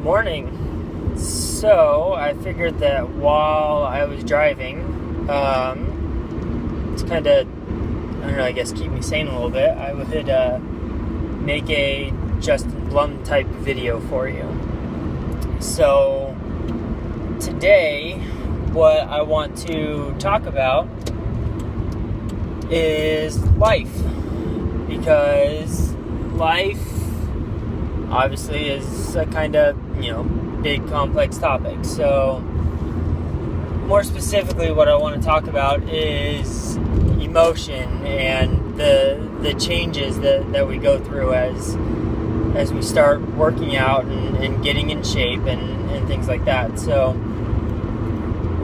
Morning. So I figured that while I was driving, to kind of, I don't know, I guess keep me sane a little bit, I would make a Justin Blum type video for you. So today, what I want to talk about is life, because life obviously is a kind of, big complex topic. So more specifically, what I want to talk about is emotion and the changes that we go through as we start working out and getting in shape and things like that. So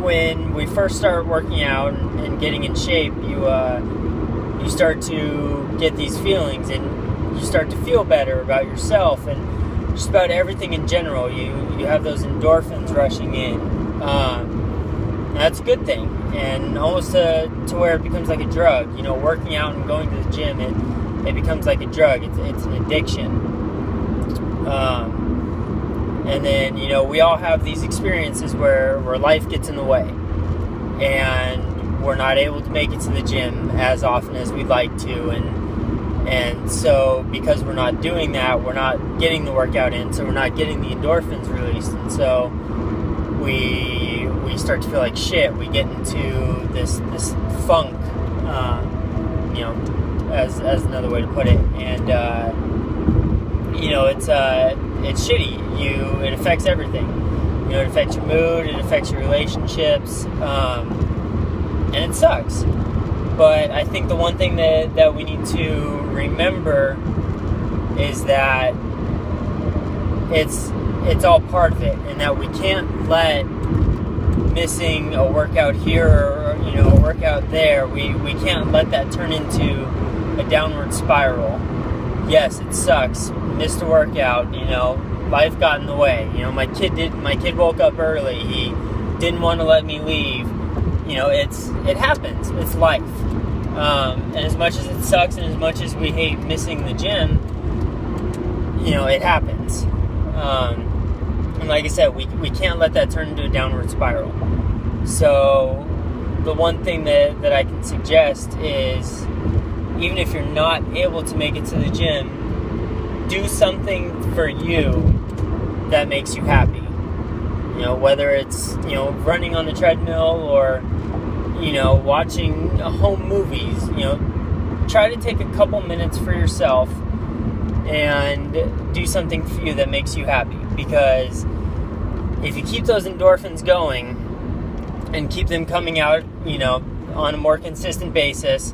when we first start working out and getting in shape, you start to get these feelings, and you start to feel better about yourself and just about everything in general. You have those endorphins rushing in. And that's a good thing, and almost to where it becomes like a drug. Working out and going to the gym, it becomes like a drug. It's an addiction. And then, we all have these experiences where life gets in the way, and we're not able to make it to the gym as often as we'd like to, and so because we're not doing that, we're not getting the workout in, so we're not getting the endorphins released, and so we start to feel like shit. We get into this funk, as another way to put it, and it's shitty. It affects everything. It affects your mood, it affects your relationships, and it sucks. But I think the one thing that we need to remember is that it's all part of it, and that we can't let missing a workout here or a workout there, we can't let that turn into a downward spiral. Yes, it sucks. Missed a workout, life got in the way. My kid woke up early. He didn't want to let me leave. It happens. It's life. And as much as it sucks and as much as we hate missing the gym, it happens. And like I said, we can't let that turn into a downward spiral. So the one thing that I can suggest is, even if you're not able to make it to the gym, do something for you that makes you happy. Whether it's, running on the treadmill or, watching home movies. Try to take a couple minutes for yourself and do something for you that makes you happy. Because if you keep those endorphins going and keep them coming out, on a more consistent basis,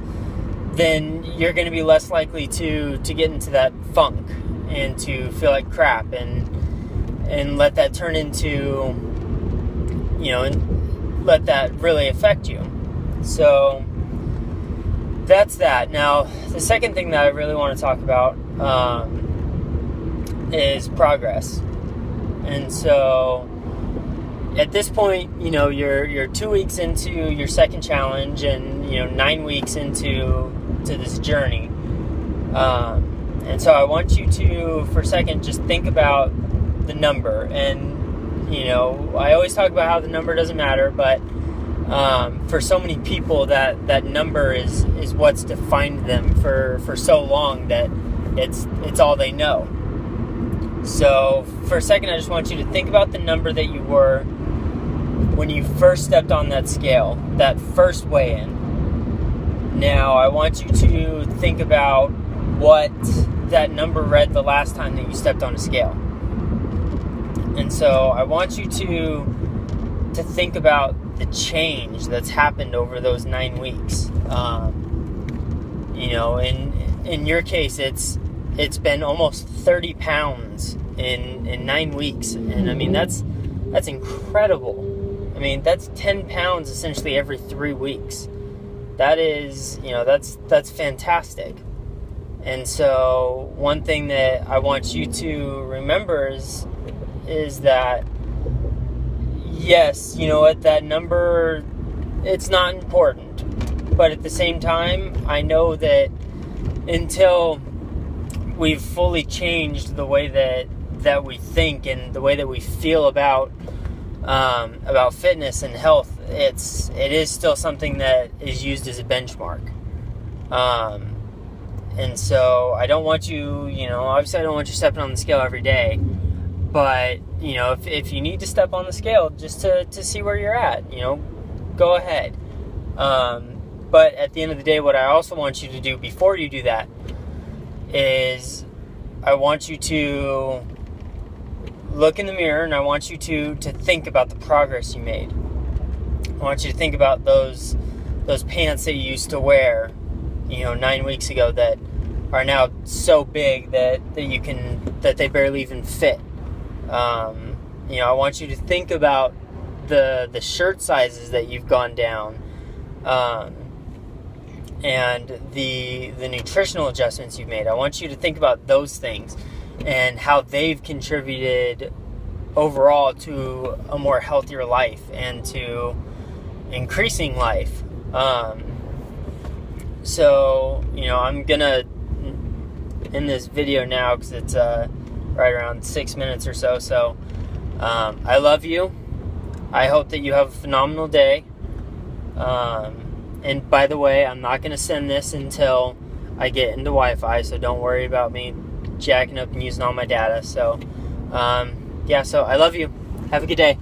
then you're going to be less likely to get into that funk and to feel like crap and let that turn into, and let that really affect you. So that's that. Now, the second thing that I really want to talk about is progress. And so at this point, you're 2 weeks into your second challenge, and 9 weeks into this journey. And so I want you to, for a second, just think about the number. And I always talk about how the number doesn't matter, but for so many people, that number is what's defined them for so long that it's all they know. So for a second, I just want you to think about the number that you were when you first stepped on that scale, that first weigh-in. Now, I want you to think about what that number read the last time that you stepped on a scale. And so I want you to think about the change that's happened over those 9 weeks. In your case, it's been almost 30 pounds in 9 weeks. And I mean, that's incredible. I mean, that's 10 pounds essentially every 3 weeks. That is, that's fantastic. And so one thing that I want you to remember is that, yes, that number, it's not important. But at the same time, I know that until we've fully changed the way that that we think and the way that we feel about fitness and health, it is still something that is used as a benchmark. And so I don't want you, obviously I don't want you stepping on the scale every day, but, if you need to step on the scale just to see where you're at, go ahead. But at the end of the day, what I also want you to do before you do that is I want you to look in the mirror, and I want you to think about the progress you made. I want you to think about those pants that you used to wear, 9 weeks ago that are now so big that they barely even fit. I want you to think about the shirt sizes that you've gone down, and the nutritional adjustments you've made. I want you to think about those things and how they've contributed overall to a more healthier life and to increasing life. So, I'm gonna end this video now because it's right around 6 minutes or so. So, I love you. I hope that you have a phenomenal day. And by the way, I'm not gonna send this until I get into Wi-Fi, so don't worry about me jacking up and using all my data. So, so I love you. Have a good day.